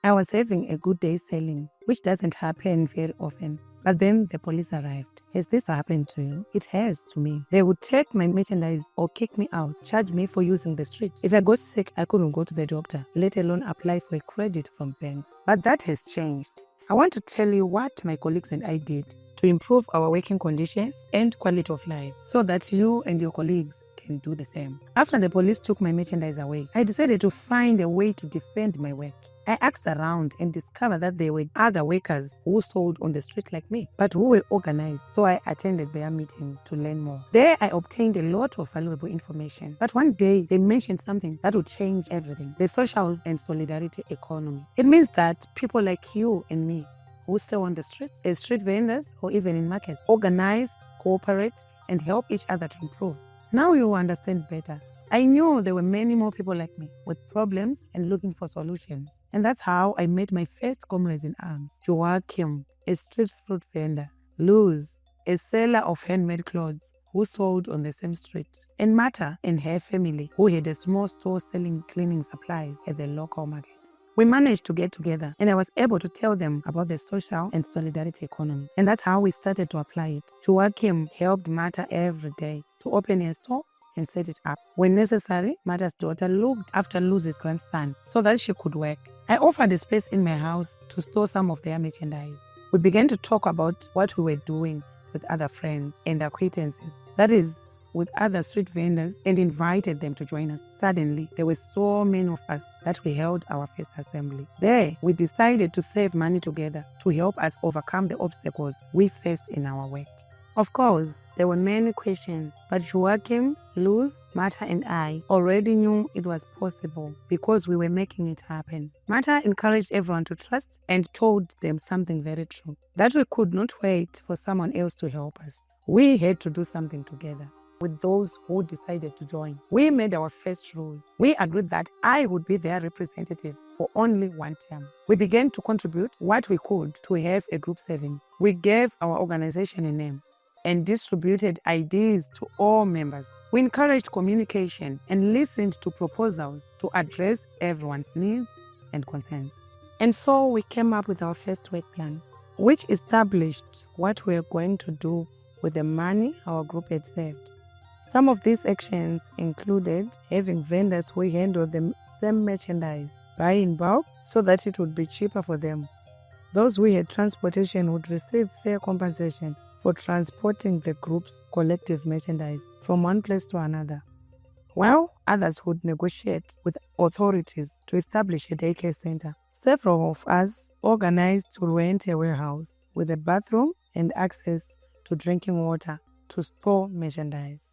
I was having a good day selling, which doesn't happen very often. But then the police arrived. Has this happened to you? It has to me. They would take my merchandise or kick me out, charge me for using the street. If I got sick, I couldn't go to the doctor, let alone apply for a credit from banks. But that has changed. I want to tell you what my colleagues and I did to improve our working conditions and quality of life so that you and your colleagues can do the same. After the police took my merchandise away, I decided to find a way to defend my work. I asked around and discovered that there were other workers who sold on the street like me, but who were organized, so I attended their meetings to learn more. There I obtained a lot of valuable information, but one day they mentioned something that would change everything: the social and solidarity economy. It means that people like you and me who sell on the streets, as street vendors or even in markets, organize, cooperate, and help each other to improve. Now you will understand better. I knew there were many more people like me with problems and looking for solutions. And that's how I met my first comrades in arms: Joachim, a street fruit vendor; Luz, a seller of handmade clothes who sold on the same street; and Marta and her family, who had a small store selling cleaning supplies at the local market. We managed to get together, and I was able to tell them about the social and solidarity economy. And that's how we started to apply it. Joachim helped Marta every day to open a store and set it up. When necessary, Marta's daughter looked after Luz's grandson so that she could work. I offered a space in my house to store some of their merchandise. We began to talk about what we were doing with other friends and acquaintances, that is, with other street vendors, and invited them to join us. Suddenly, there were so many of us that we held our first assembly. There, we decided to save money together to help us overcome the obstacles we face in our work. Of course, there were many questions, but Joachim, Luz, Marta and I already knew it was possible because we were making it happen. Marta encouraged everyone to trust and told them something very true: that we could not wait for someone else to help us. We had to do something together with those who decided to join. We made our first rules. We agreed that I would be their representative for only one term. We began to contribute what we could to have a group savings. We gave our organization a name and distributed ideas to all members. We encouraged communication and listened to proposals to address everyone's needs and concerns. And so we came up with our first work plan, which established what we were going to do with the money our group had saved. Some of these actions included having vendors who handled the same merchandise buy in bulk so that it would be cheaper for them. Those who had transportation would receive fair compensation for transporting the group's collective merchandise from one place to another, while others would negotiate with authorities to establish a daycare center. Several of us organized to rent a warehouse with a bathroom and access to drinking water to store merchandise.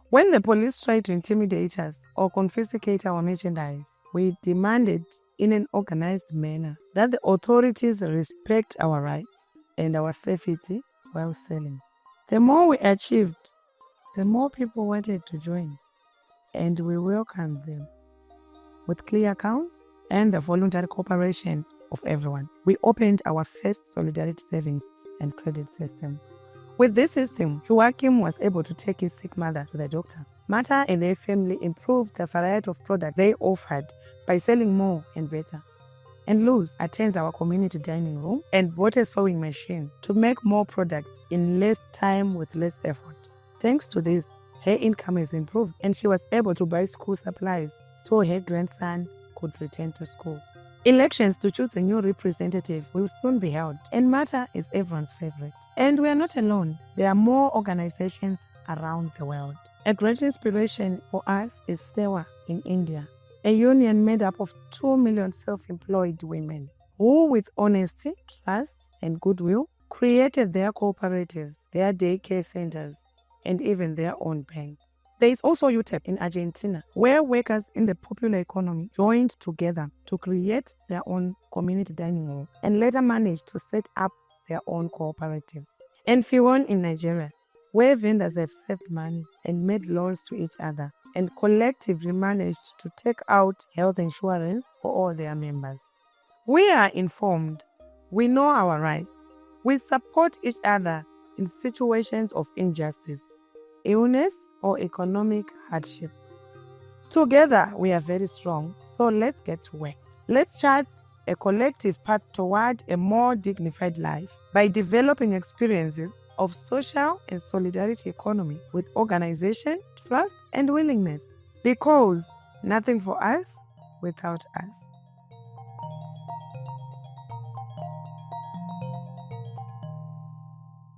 When the police tried to intimidate us or confiscate our merchandise, we demanded in an organized manner that the authorities respect our rights and our safety while selling. The more we achieved, the more people wanted to join, and we welcomed them. With clear accounts and the voluntary cooperation of everyone, we opened our first solidarity savings and credit system. With this system, Joachim was able to take his sick mother to the doctor. Marta and her family improved the variety of products they offered by selling more and better. And Luz attends our community dining room and bought a sewing machine to make more products in less time with less effort. Thanks to this, her income has improved and she was able to buy school supplies so her grandson could return to school. Elections to choose a new representative will soon be held, and Marta is everyone's favorite. And we are not alone. There are more organizations around the world. A great inspiration for us is Sewa in India, a union made up of 2 million self-employed women who, with honesty, trust, and goodwill, created their cooperatives, their daycare centers, and even their own bank. There is also UTEP in Argentina, where workers in the popular economy joined together to create their own community dining hall and later managed to set up their own cooperatives. And Fiwon in Nigeria, where vendors have saved money and made loans to each other and collectively managed to take out health insurance for all their members. We are informed. We know our rights. We support each other in situations of injustice, illness, or economic hardship. Together, we are very strong, so let's get to work. Let's chart a collective path toward a more dignified life by developing experiences of social and solidarity economy with organization, trust, and willingness. Because nothing for us without us.